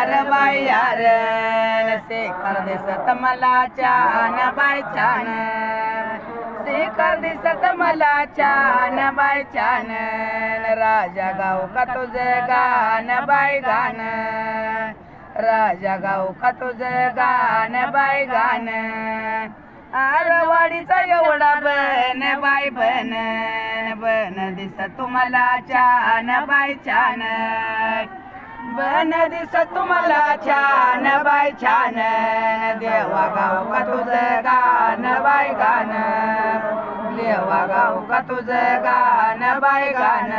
यार बाई यार शेखर दिसत मला छान बाई छान शेखर दिसत मला छान बाई छान राजा गाव का तुझं गाण बाई गाण राजा गाव का तुझं गाण बाई गाण आरवाडीचा एवढा बन बाई बन बन दिसत तुम्हाला छान बाई छान बन दिसत तुम्हाला छान बाई छान देवा गाव का तुझं गाण बाई गाण देवा गाव का तुझं गाण बाई गाण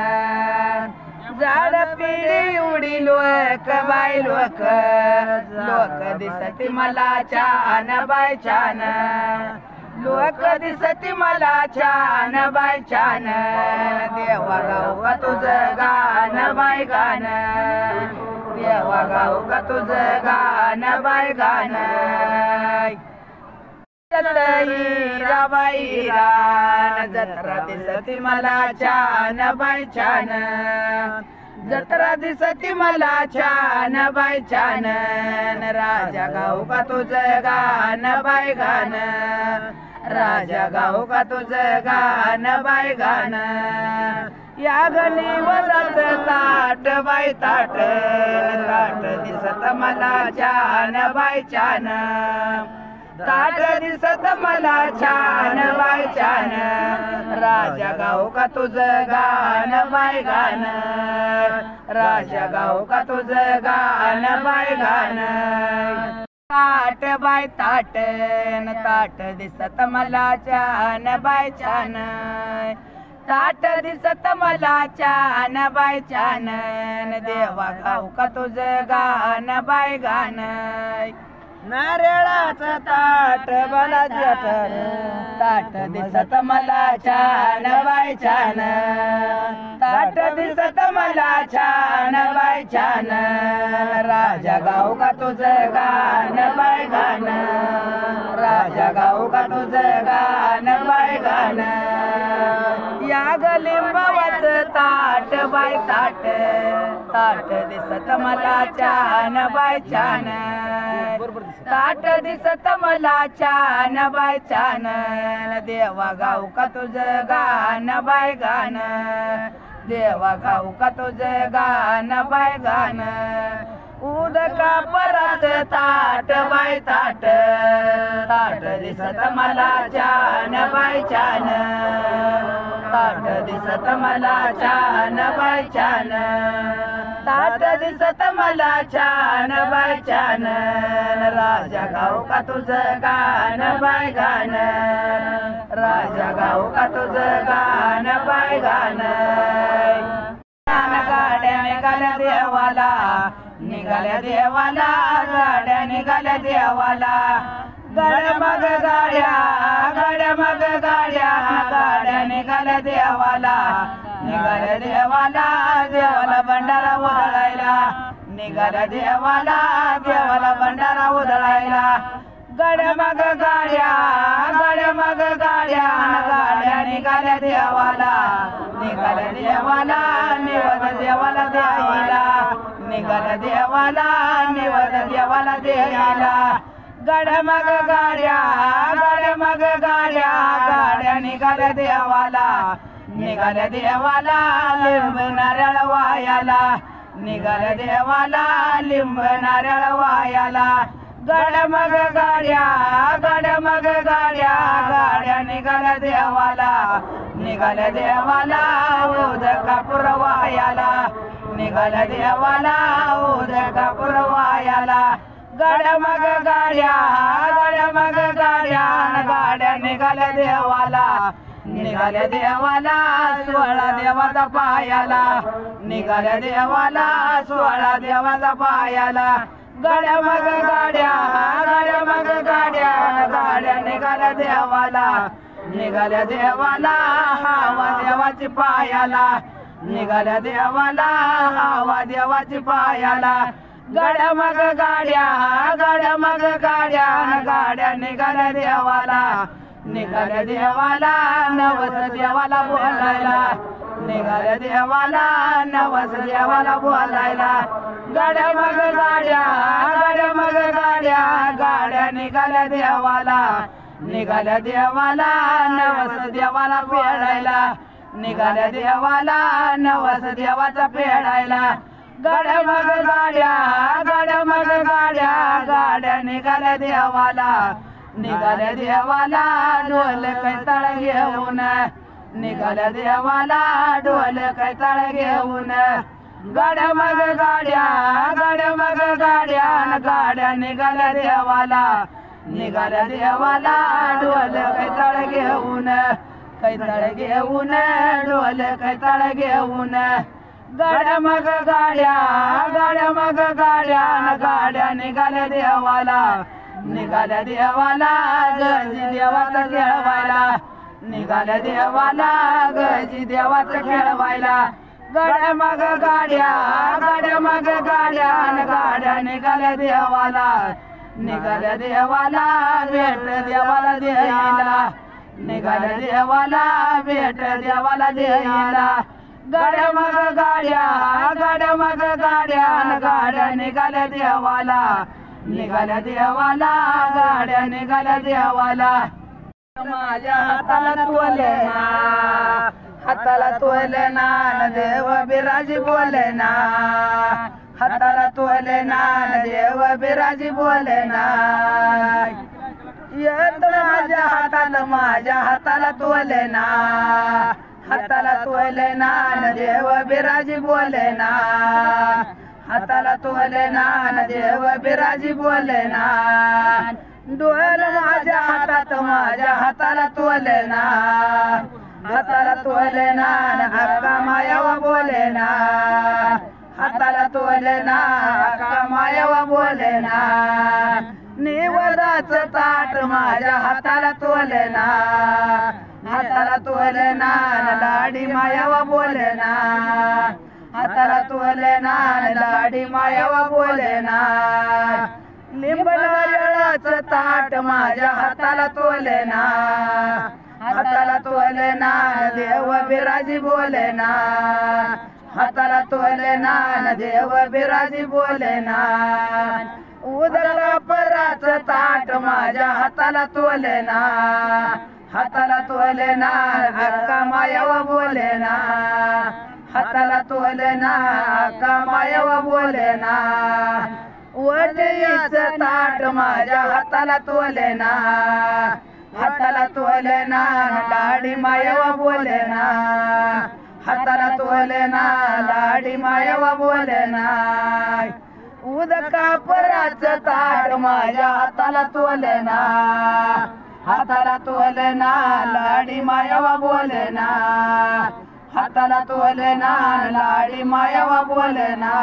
झाड पिढी उडी लोक बाई लोक लोक दिसती मला छान बाई छान लोक दिसती मला छान बाई छान देवा गाव का तुझं गाण बाई गाण देवा गाव का तुझं गाण बाई गाण हिराबाई रान जत्रा दिसती मला छान बाई छान जत्रा दिसती मला छान बाई छान राजा गाव का तुझं गाण बाई गाण राजा गाव का तुझं गाण बाई गाण या गणिवरच ताट बाई ताट ताट दिसत मला छान बाई छान ताट दिसत मला छान बाई छान राजा गाव का तुझं गाण बाई गाण राजा गाव का तुझं गाण बाई गाण ताट बाई ताट ताट दिसत मला छान बाई छान ताट दिसत मला छान बाई छान देवा गाव का तुझं गाण बाई गाण नारळाचं ताट मला जठर ताट दिसत मला छान बाई छान ताट दिसत मला छान बाई छान राजा गाव का तुझं गाण बाई गाण राजा गाव का तुझं गाण बाई गाण या गलिंबावच ताट बाई ताट ताट दिसत मला छान बाई छान ताट दिसत मला छान बाई छान देवा गाव का तुझं गाण बाई गाण देवा गाव का तुझं गाण बाई गाण उदका परत ताट बाई ताट ताट दिसत मला छान बाई छान ताट दिसत मला छान बाई छान ताट दिसत मला छान बाई छान राजा गाव का तुझं गाण बाई गाण राजा गाव का तुझं गाण बाई गाण गाड्या निघाल्या देवाला निघाल्या देवाला गाड्या निघाल्या देवाला गाड्या मग गाड्या गाड्या मग गाड्या गाड्या निघाल्या देवाला निघाल्या देवाला देवाला भंडारा उधळायला निघाल्या देवाला देवाला भंडारा उधळायला गाड्या मग गाड्या गाड्या मग गाड्या गाड्या निघाल्या देवाला निघाल्या देवाला निवद देवाला द्यायला निघाल्या देवाला निवद देवाला द्यायला गाड्या मग गाड्या गाड्या मग गाड्या गाड्या निघाल्या देवाला निघाल्या देवाला लिंब नारळ वायाला निघाल्या देवाला लिंब नारळ वायाला गाड्या मग गाड्या गाड्या मग गाड्या गाड्या निघाल्या देवाला निघाल्या देवाला उदका पुरवायाला निघाल्या देवाला उदका पुरवायाला गाड्या मग गाड्या गाड्या मग गाड्या गाड्या निघाल्या देवाला निघाल्या देवाला सोळा देवाचा पायाला निघाल्या देवाला सोळा देवाचा पायाला गाड्या मग गाड्या गाड्या मग गाड्या गाड्या निघाल्या देवाला निघाल्या देवाला हवा देवाची पायाला निघाल्या देवाला हवा देवाची पायाला गाड्या मग गाड्या गाड्या मग गाड्या गाड्या निघाल्या देवाला निघाल्या देवाला नवस देवाला बोलायला निघाल्या देवाला नवस देवाला बोलायला गाड्या मग गाड्या गाड्या मग गाड्या गाड्या निघाल्या देवाला निघाल्या देवाला नवस देवाला फेडायला निघाल्या देवाला नवस देवाचा फेडायला गाड्या मग गाड्या गाड्या मग गाड्या गाड्या निघाल्या देवाला निघाल्या देवाला ढोल कैताळ घेऊन निघाल्या देवाला ढोल कैताळ घेऊन गाड्या मग गाड्या गाड्या मग गाड्या गाड्या निघाल्या देवाला निघाल्या देवाला ढोल कैताळ घेऊन ढोल कैताळ घेऊन गाड्या मग गाड्या गाड्या मग गाड्या गाड्या निघाल्या देवाला निघाल्या देवाला गजी देवाचा खेळवायला निघाल्या देवाला गजी देवाचा खेळवायला गाड्या मग गाड्या गाड्या मग गाड्या गाड्या निघाल्या देवाला निघाल्या देवाला भेट देवाला द्यायला निघाल्या देवाला भेट देवाला द्यायला गाड्या मग गाड्या गाड्या मग गाड्या गाड्या निघाल्या देवाला निघाल्या देवाला गाड्या निघाल्या देवाला माझ्या हाताला तोले ना हाताला तोले ना देव बिराजी बोले ना हाताला तोले ना देव बिराजी बोले ना येत माझ्या हाताला तोले ना हाताला तोले ना देव बिराजी बोले ना हाताला तोले ना देव बिराजी बोले ना डोल माझ्या हाताला तोले ना हाताला तोले ना अक्का मायावा बोले ना हाताला तोले ना अक्का मायावा बोले ना निवदाचं ताट माझ्या हाताला तोले ना हाताला तोले ना लाडी मायावा बोले ना हाताला तोले ना लाडी मायावा बोले ना लिंब नारळाचं ताट माझ्या हाताला तोले ना हाताला तोले ना देव बिराजी बोले ना हाताला तोले ना देव बिराजी बोले ना उदला पराचं ताट माझ्या हाताला तोले ना हाताला तोले ना अक्का मायावा बोले ना हाताला तोले ना अक्का मायावा बोले ना वडीचं ताट माझ्या हाताला तोले ना हाताला तोले ना लाडी मायावा बोले ना हाताला तोले ना लाडी मायावा बोले ना उदका पराचं ताट माझ्या हाताला तोले ना हाताला तोले ना लाडी मायावा बोले ना हाताला तोले ना लाडी मायावा बोले ना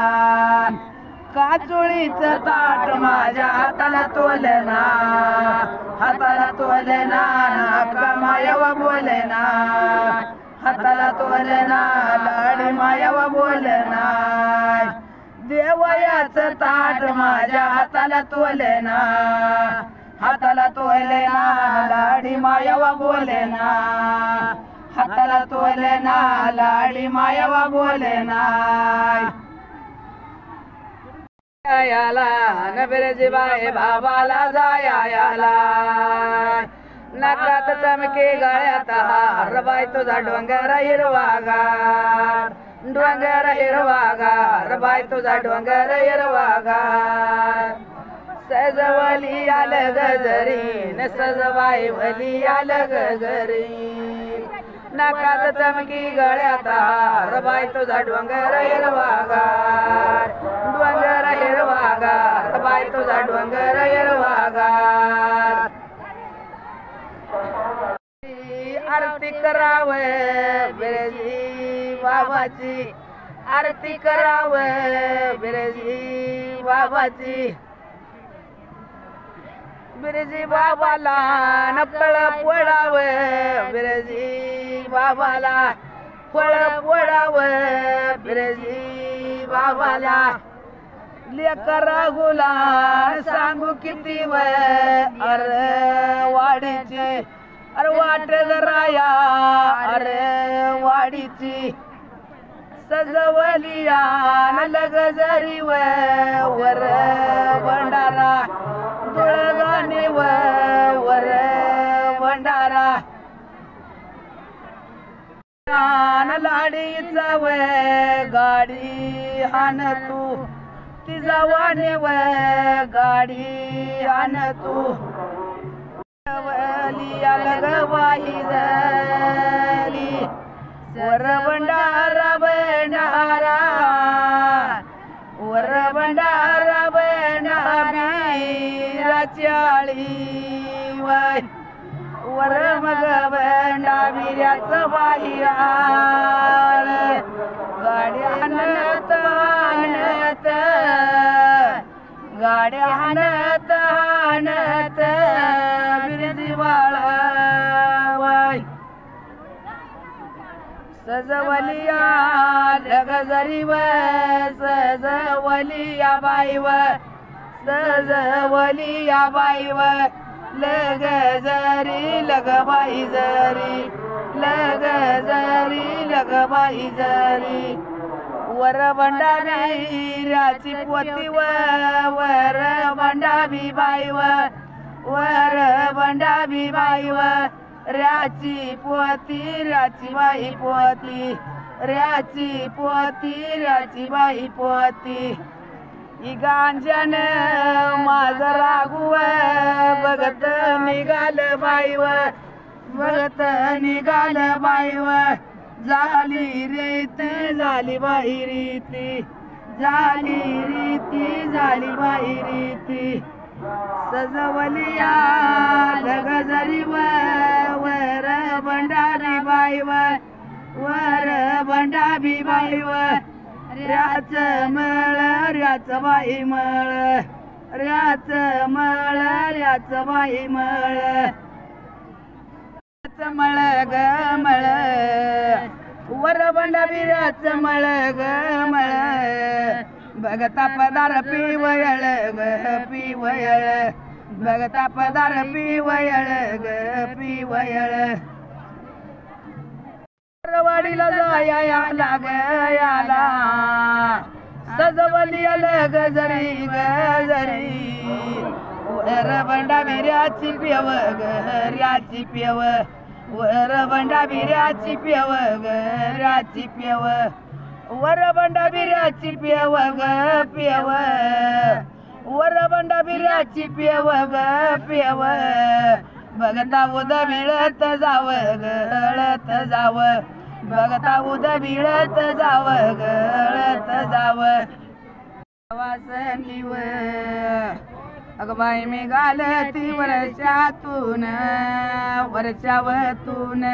काचुळीचं ताट माझ्या हाताला तोले ना हाताला तोले ना अक्का मायावा बोले ना हाताला तोले ना लाडी मायावा बोले ना देवयाचं ताट माझ्या हाताला तोले ना हाताला तोले ना लाडी मायावा बोले ना हाताला तोले ना लाडी मायावा बोले ना याला नबीरजी बाई बाबाला जायाला नाकात चमके गळ्यात हार बाई तुझा डोंगर हिरवागार डोंगर हिरवागार बाई तुझा डोंगर हिरवागार सजवली आल गजरी न सजवाई भली आल गजरी नाकात चमकी गळ्यात हार बाई तुझा डोंगर हिरवागार डोंगर हिरवागार बाई तुझा डोंगर हिरवागार आरती कराव बिरजी बाबाची आरती कराव बिरजी बाबाची बिरजी बाबाला नपळ पोळाव बिरजी बाबाला फळ पोळाव बिरजी बाबाला लेकरा गुलान सांगू किती व अरे वाडीची अरे वाट राया अरे वाडीची सजवलिया लगजरी वर भंडारा दुळगाणे वर भंडारा लाडीचा गाडी हान तू तिचा वाणी गाडी हान तू वलिया लगवाही झाली वर भंडारा भंडारा वर भंडारा बीराच्याळी वय वर मग भंडावीर्याचं बाहिराळ गाड्या हाणत हाणत गाड्या हाणत हाणत बिरजी वाळवाय सजवलिया लगजरी सजवलिया बाईव सजवलिया बाईव लगजरी लगबाई जरी लगजरी लगबाई जरी वर भंडावीर्याची पोती वर भंडावी बाईव वर भंडावी बाईव रॅची पोती रॅची बाई पोती रॅची पोती रॅची बाई पोती ही गांजन माझ राघुव बघत निघाल बाईव बघत निघाल बाईव झाली रीती झाली बाई रीती झाली रीती झाली बाई रीती सजवलिया लगजरी वर भंडारी बाईव वर भंडारी बाईव रॅच मळ रॅच बाई मळ रॅच मळ रॅच बाई मळ मळ ग मळ वर भंडारी रॅच मळ ग मळ बघता पदार पिवळ ग पिवळ बघता पदार पिवळ ग पिवळ वाडीला जाया याला ग याला सजवलिया लगजरी गजरी वर भंडावीर्याची पेव गऱ्याची पेव वर भंडावीर्याची पेव गऱ्याची पेव वर भंडावीर्याची पेव ग पेव वर भंडावीर्याची पेव ग पेव बघता उद मिळत जाव गळत जाव बघता उद मिळत जाव गळत जाव वासनीव अग बाई मी घालती वर्षातून वर्षावतून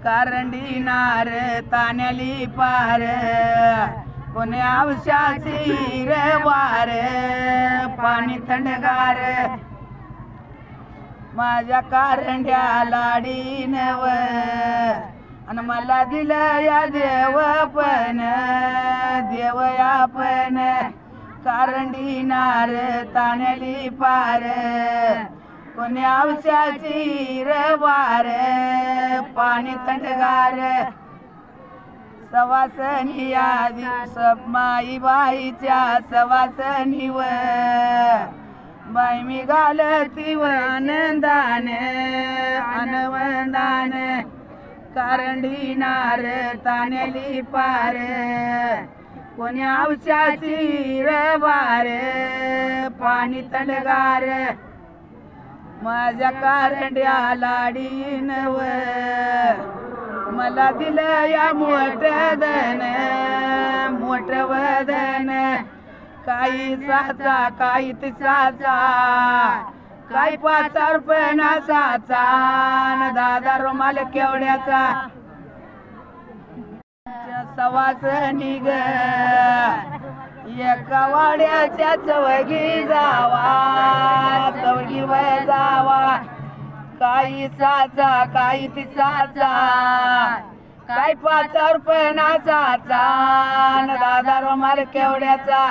कारंडी नार ताण्याली पार कोणी आवशाची रे वार पाणी थंडगार माझ्या कारंड्या लाडीनव आणि मला दिलं या देव पण कारंडी नार ताण्याली पार कोणी आवशाची रवार पाणी थंडगार सवासनी या दिवस माई बाईच्या सवासनीव बाई मी घालती आनंदान अनवंदान कारंडी नार ताण्याली पार कोणी आवशाची रवार पाणी थंडगार माझ्या कारंड्या लाडीनव मला दिलं या मोठ धन मोठ वदन काही साचा काही तिसाचा काही 5 रुपयाचा न 10 रुमाल केवड्याचा सवासनी ग एका वाड्याच्या चवगी जावा चवगी वय जावा काही साचा काही तिसाचा काही 5 रुपयाचा न 10 रुमाल केवड्याचा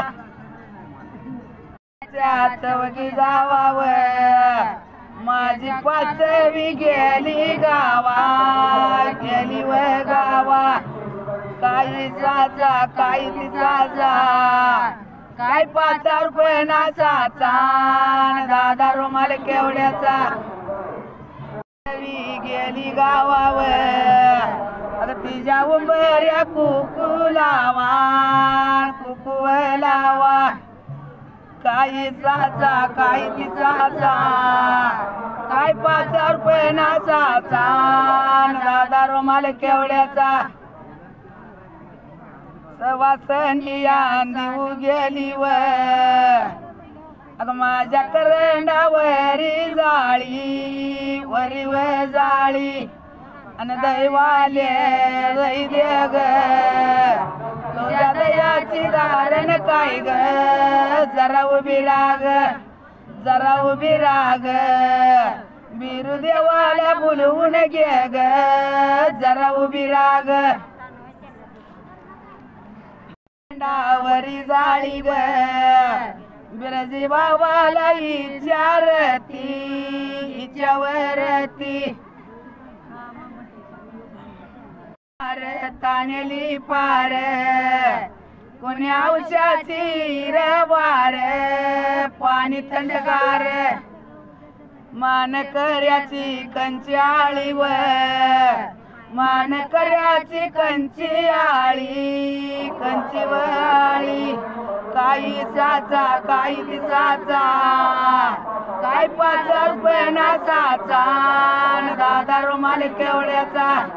चवगी जावाव माझी 5वी गेली गावा गेली व गावा काही साचा काही तिचा काय 5 रुपये नासाचा दादा रुमाल केवड्याचा गेली गावावर अग तिच्या उंबऱ्या कुकू लावा काही साचा काही तिचा काय 5 रुपये नासाचा दादा रुमाल केवड्याचा सवासनिया देऊ गेली व अग माझ्या करंडावरी जाळी वरी व जाळी अन दैवाले दै दे ग तुझ्या दयाची धारण काय ग जरा उभी राग बिरू देवाला बोलवून घे ग जरा उभी राग वरी जाळी ग बिरजी बाबाला इच्छावरती तानेली पार कोणी औषाची रवार पाणी थंडगार मानकऱ्याची कंची आळीव मानकऱ्याची कंची आळी कंची वाळी काही साचा काही तिचा काय 5 रुपये नासाचा दादा रुमाल केवड्याचा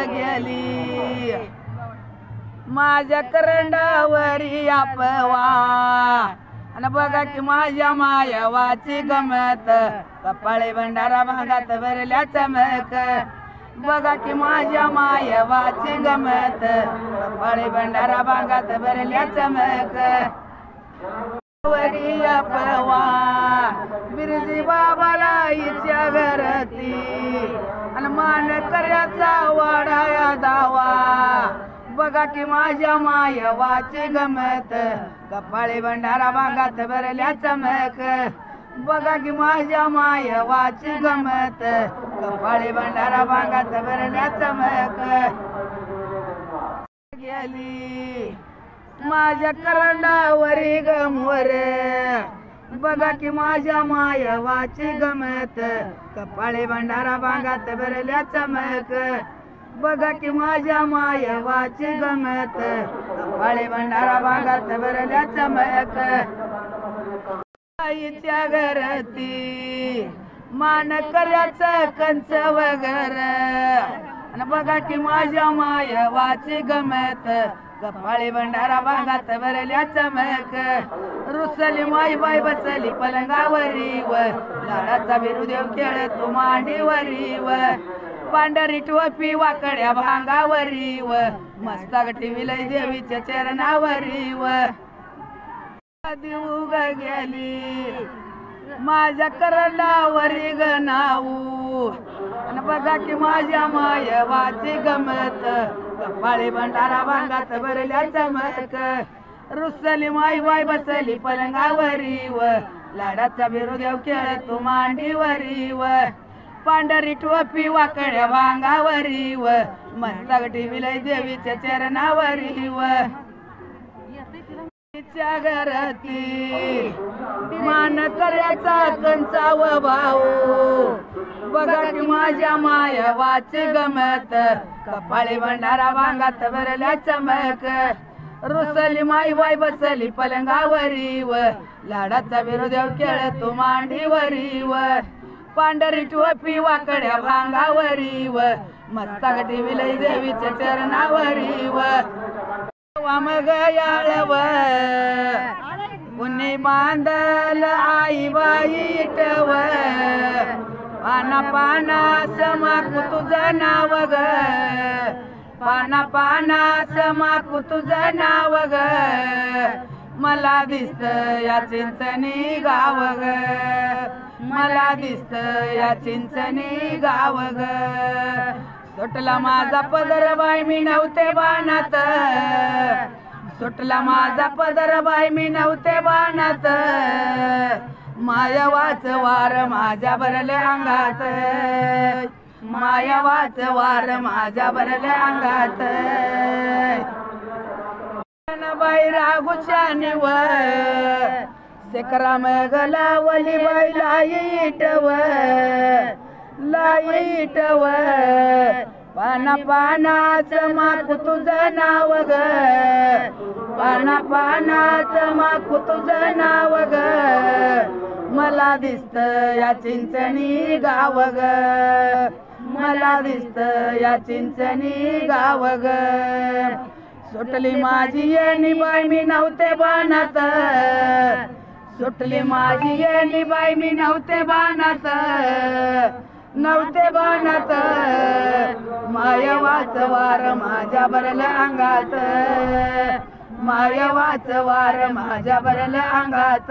गेली माझ्या करंडावरी आपवा आणि बघा की माझ्या मायवाची गमत कपाळे भंडारा भागात भरल्या चमक बघा की माझ्या मायवाची गमत कपाळे भंडारा भागात भरल्या चमक वरी आपवा बिरजी बाबाला इच्छा घरती आणि मानकऱ्याचा वाडाया दावा बघा की माझ्या मायवाची गमत कपाळी भंडारा भागात भरल्या चमक बघा की माझ्या मायवाची गमत कपाळी भंडारा भागात भरल्या चमक गेली माझ्या करंडावरी गमवर बघा की माझ्या मायवाची गमत कपाळी भंडारा भागात भरल्या चमक बघा की माझ्या मायवाची गमत कपाळी भंडारा भागात भरल्या चमक आईच्या घरती मानकऱ्याचं कंच वगर आणि बघा की माझ्या मायवाची गमत कपाळी भंडारा भागात भरल्या चमक रुसली माई बाई बसली पलंगावरी व लाडाचा बिरुदेव खेळ तू मांडीवरी व पांढरी टोपी वाकड्या भांगावरी व मस्तक टिविलय देवीच्या चरणावरी व देऊ गेली माझ्या करंडावरी ग नाऊ आणि बघा की माझ्या मायवाची गमत कपाळी भंडारा भागात भरल्या चमक रुसली माई बाई बसली पलंगावरी व लाडाचा बिरुदेव खेळ तू मांडीवरी व पांढरी टोपी वाकड्या भांगावरी व मस्तक टिविलय देवीच्या चरणावरी व घरती मानकऱ्याचा कंचाव भाऊ बघा की माझ्या मायवाची गमत कपाळी भंडारा भागात भरल्या चमक रुसली माई बाई बसली पलंगावरी व लाडाचा बिरुदेव खेळ तू मांडीवरी व पांढरी टोपी वाकड्या भांगावरी व मस्तक टिविलय देवीच्या चरणावरी व मग याळव कुणी बांधल आई बाई टव पाना पाना समाकू तुझं नाव ग पाना पाना समाकू तुझं नाव ग मला दिसत या चिंचणी गाव ग मला दिसत या चिंचणी गाव ग सुटला माझा पदर बाई मी नव्हते बाणात सुटला माझा पदर बाई मी नव्हते बाणात मायवाच वार माझ्या भरल्या अंगात मायावाच वार माझ्या भरल्या अंगात बाई रागुशानी व सेकराम गलावली बाई लाईटव लाईटव पाना पानाचं माकू तुझं नाव ग पाना पानाचं माकू तुझं नाव ग मला दिसत या चिंचणी गाव ग मला दिसत या चिंचणी गाव ग सुटली माझी येणी बाई मी नव्हते बाणात सुटली माझी येणी बाई मी नव्हते बाणात नव्हते बाणात मायावाच वार माझ्या भरल्या अंगात मायावाच वार माझ्या भरल्या अंगात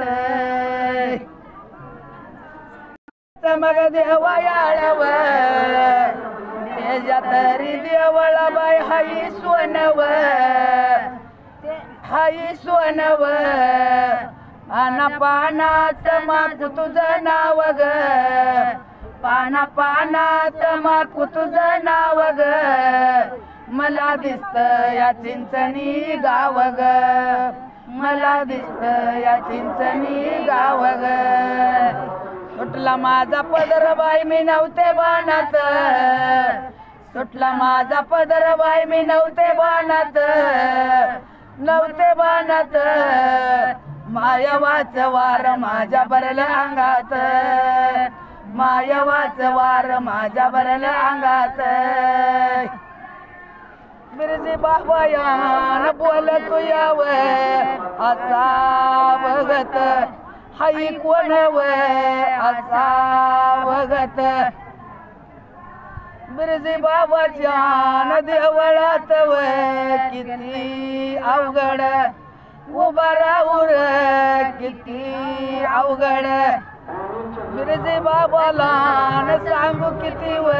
मग देवयाळव त्याच्या तरी देवळा बाई हाई सोनव हाई सोनव पाना पानाचं माकू तुझं नाव ग पाना पानाचं माकू तुझं नाव ग मला दिसत या चिंचणी गाव ग मला दिसत या चिंचणी गाव ग सुटला माझा पदर बाई मी नव्हते बाणात सुटला माझा पदर बाई मी नव्हते बाणात नव्हते बाणात मायावाच वार माझ्या भरल्या अंगात मायावाच वार माझ्या भरल्या अंगात बिरजी बाबा यान बोल तू याव असा बघत हाई कोण व असा बघत बिरजी बाबाच्या देवळात व किती अवघड उभा राहूर किती अवघड बिरजी बाबाला सांगू किती व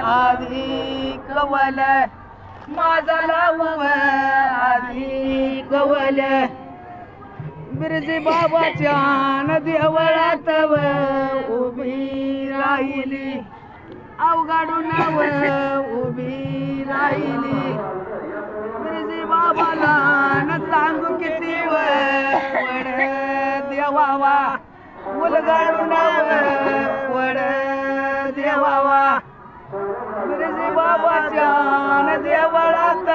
आधी कवल माझा लावू आधी कवल बिरजी बाबाच्या देवळात उभी राहिली अवघडून उभी राहिली बिरजी बाबाला सांगू किती वड देवावा उलगडून वड देवावा बिरजी बाबाच्या देवळात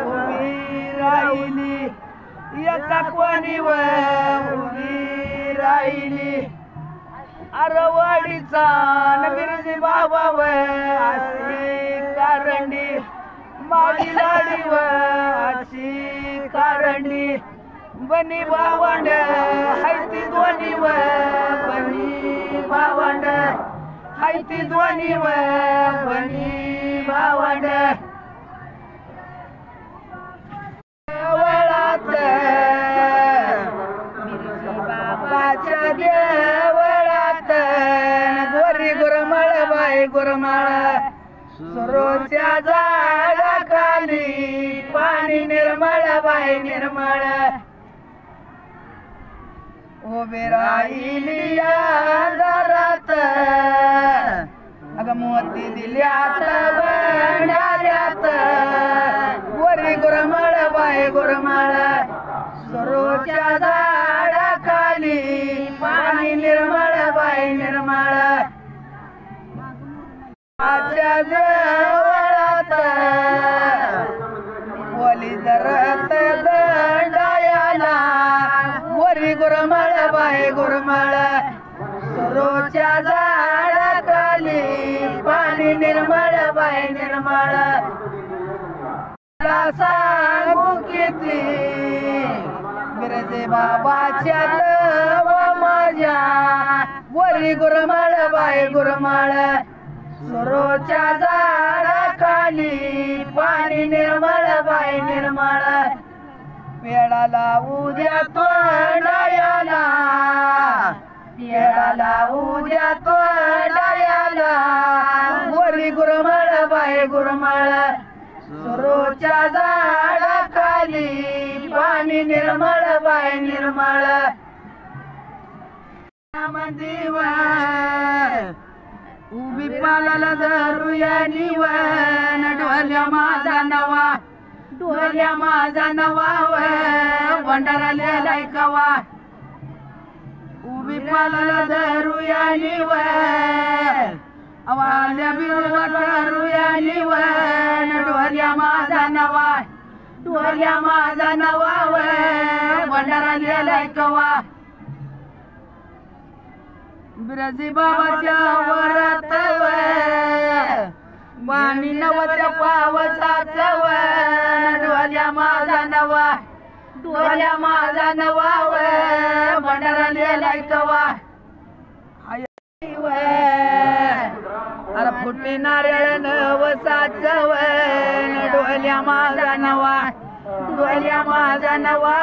उभी राहिली एका कोणी उभी राहिली अरवाडीचा बिरजी बाबा अशी कारंडी माझी लाडी अशी कारंडी बनी भावंड हायती दोन्ही बनी भावंड हायती दोन्ही बनी भावंड बाबाच्या देवळात गोरी गुरमाळ बाई गुरमाळ सरोच्या झाडाखाली पाणी निर्मळ बाई निर्मळ उभी राहिली दारात अगं मोती दिल्यात भंडाऱ्यात गोरी गुरमाळ बाई गुरमाळ सरोच्या झाडाखाली पाणी निर्मळ बाई निर्मळ माझ्या देवळात ओली धरत दंडायाला गोरी गुरमाळ बाई गुरमाळ सरोच्या झाडाखाली पाणी निर्मळ बाई निर्मळ सांगू किती बिरजी बाबाच्या माझ्या गोरी गुरमाळ बाई गुरमाळ सरोच्या झाडाखाली पाणी निर्मळ बाई निर्मळ पेडाला उद्या तोंडायाला पेडाला उद्या तोंडायाला गोरी गुरमाळ बाई गुरमाळ सरोच्या झाडाखाली पाणी निर्मळ बाई निर्मळ दिवा उभी पालाला धरूया निवन ढोल्या माझा नवा ढोल्या माझा नवा भंडारा लिहाय कवा उभी पालाला धरूया निवन अवाल्या बिरुवा करूया निवन ढोल्या माझा नवा ढोल्या माझा नवा भंडारा लिहाय कवा बिराजी बाबाच्या वरात वाणी नवच्या पावसाचा ढोल्या माझा नवा ढोल्या माझा नवा भंडारा लिहाय कवा अरे फुटी नारळ नवसाच ढोल्या माझा नवा ढोल्या माझा नवा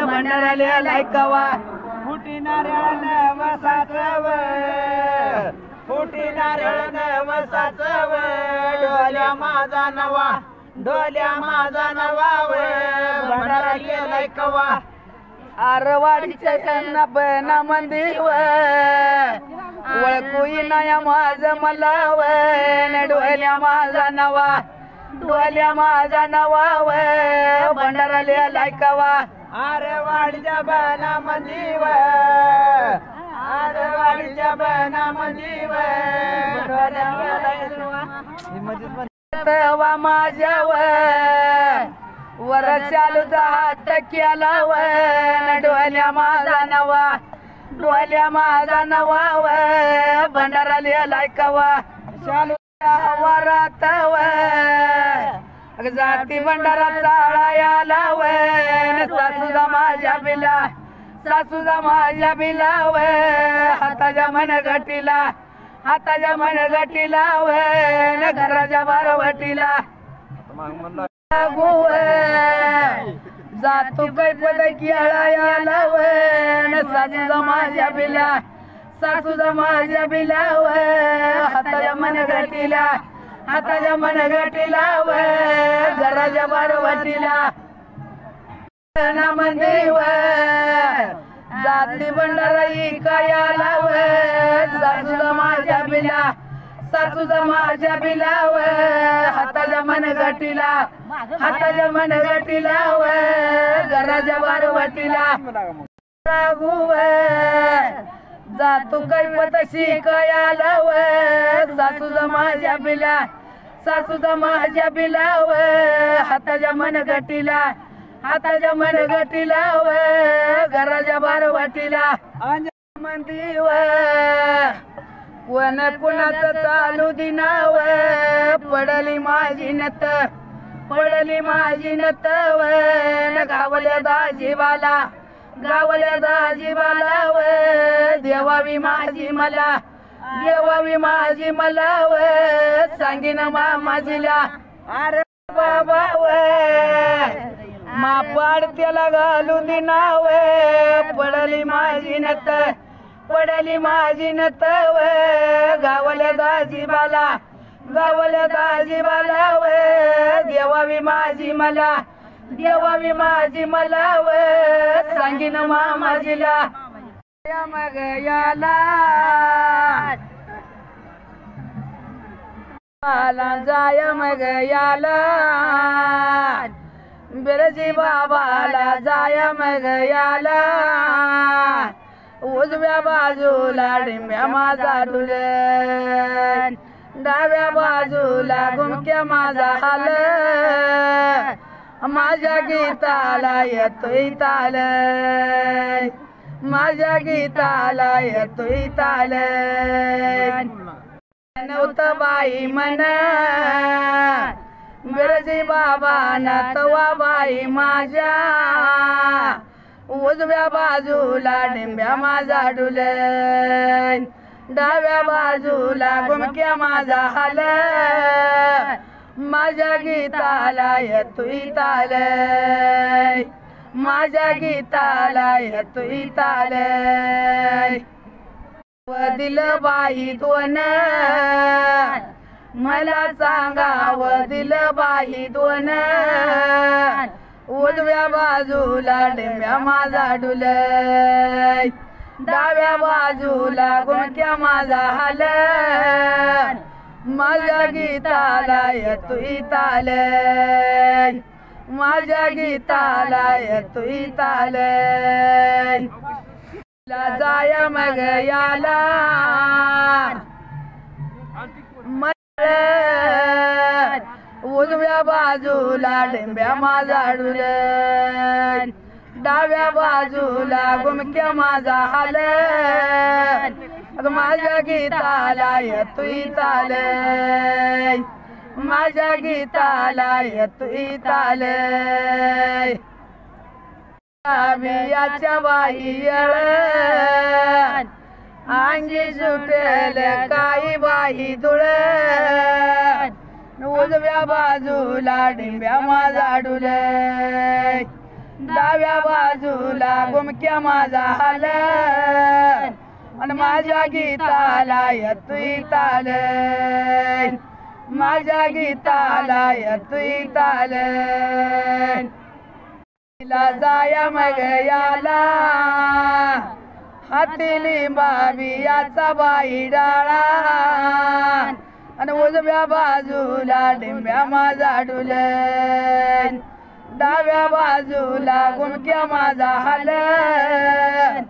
भंडारा लिहाय कवा फुटी नारळ नवसाचव फुटी नारळ नवसाचव ढोल्या माझा नवा ढोल्या माझा नवा भंडारा लिहाय कवा आरवाडीच्या त्यांना बना मंदिर ओळखू नाया माझ मला ढोल्या माझा नवा ढोल्या माझा नवा भंडारा लिहाय कवा आरवाडीच्या बना मंदिर आरवाडीच्या बना मंदिर ढोल्या माझ्या वर चालूचा हात केला ढोल्या माझा नवा ढोल्या माझा नवा भंडारा लिहाय कवा चालूच्या वरात जाती भंडारा चाळायला सासूजा माझ्या बिला सासूजा माझ्या बिला हाताच्या मनगटीला हाताच्या मनगटीला घराच्या बारवटीला जातो काय पद खेळायला सासूजा माझ्या बिला सासूजा माझ्या बिला हाताच्या मनगटीला हाताच्या मनगटीला घराच्या बारवटीला मंदिर जाती भंडारा इकायला सासूजा माझ्या बिला सासूजा माझ्या बिला हाताच्या मनगटीला हाताच्या मनगटीला घराच्या बारवटीला जातो काय पत शिकायला सासूजा माझ्या बिला सासूजा माझ्या बिला हाताच्या मनगटीला हाताच्या मनगटीला घराच्या बारवटीला मंदिर वन कुणाचं चालू दिनाव पडली माझी नत पडली माझी नत गावल्या दाजीबाला गावल्या दाजीबाला देवावी माझी मला देवावी माझी मला सांगीन मामाजीला अरे बाबा मापाड त्याला घालू दिनाव पडली माझी नत पडली माझी नत गावल्या दाजीबाला गावल्या दाजीबाला देवावी माझी मला देवावी माझी मला सांगीन मामाजीला मग याला जाय मग याला बिरजी बाबाला जाय मग याला उजव्या बाजूला डिंब्या माझा डुलन डाव्या बाजूला घुमक्या माझा हाल माझ्या गीताला येतोय ताल माझ्या गीताला येतोय ताल नव्हतं बाई मन बिरजी बाबा नातवा बाई माझ्या उजव्या बाजूला डिंब्या माझा डुलन डाव्या बाजूला घुमक्या माझा हाल माझ्या गीताला येतोय ताल माझ्या गीताला येतोय ताल दिल बाई दोन मला सांगाव दिल बाई दोन उजव्या बाजूला डिंब्या माझा डुलय डाव्या बाजूला घुमक्या माझा हालन माझ्या गीताला येतोय ताल माझ्या गीताला येतोय ताल जाय मग याला उजव्या बाजूला डिंब्या माझा डुलन डाव्या बाजूला घुमक्या माझा हालन माझ्या गीताला येतोय ताल माझ्या गीताला येतोय ताल बियाच्या बाई येळण अंगी सुटेल काही बाई धुळण उजव्या बाजूला डिंब्या माझा डुलन डाव्या बाजूला घुमक्या माझा हालन आणि माझ्या गीताला येतोय ताल माझ्या गीताला येतोय ताल जाया मग याला हाती लिंबाबियाचा बाई डाळा आणि उजव्या बाजूला डिंब्या माझा डुलन डाव्या बाजूला घुमक्या माझा हालन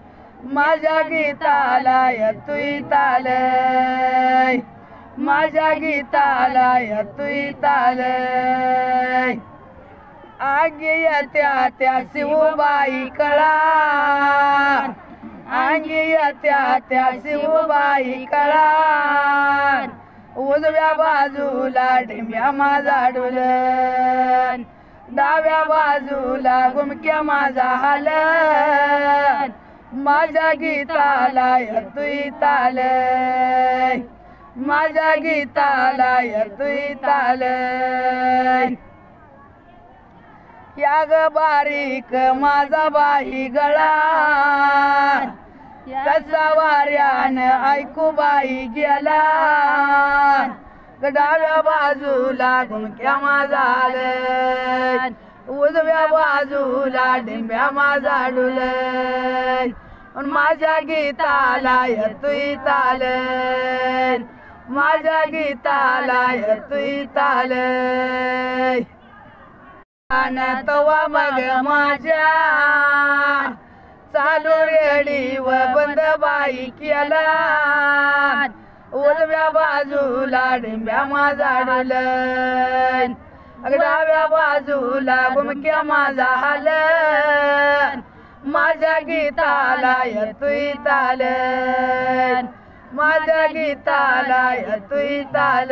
माझ्या गीताला येतोय ताल माझ्या गीताला येतोय ताल आगी येत्या त्या शिवबाई कळा आगी येत्या त्या शिवबाई कळा उजव्या बाजूला डिंब्या माझा डुलन डाव्या बाजूला घुमक्या माझा हालन माझ्या गीताला येतोय ताल माझ्या गीताला येतोय ताल या ग बारीक माझा बाई गळा कसा वाऱ्यान ऐकू बाई गेला डाव्या बाजूला घुमक्या माझा हालन उजव्या बाजूला डिंब्या माझा डुलन माझ्या गीताला येतोय ताल माझ्या गीताला येतोय ताल तवा मग माझ्या चालू रेडी व बंद बाई केला उजव्या बाजूला डिंब्या माझा डुलन डाव्या बाजूला घुमक्या माझा हालन माझ्या गीताला येतोय ताल माझ्या गीताला येतोय ताल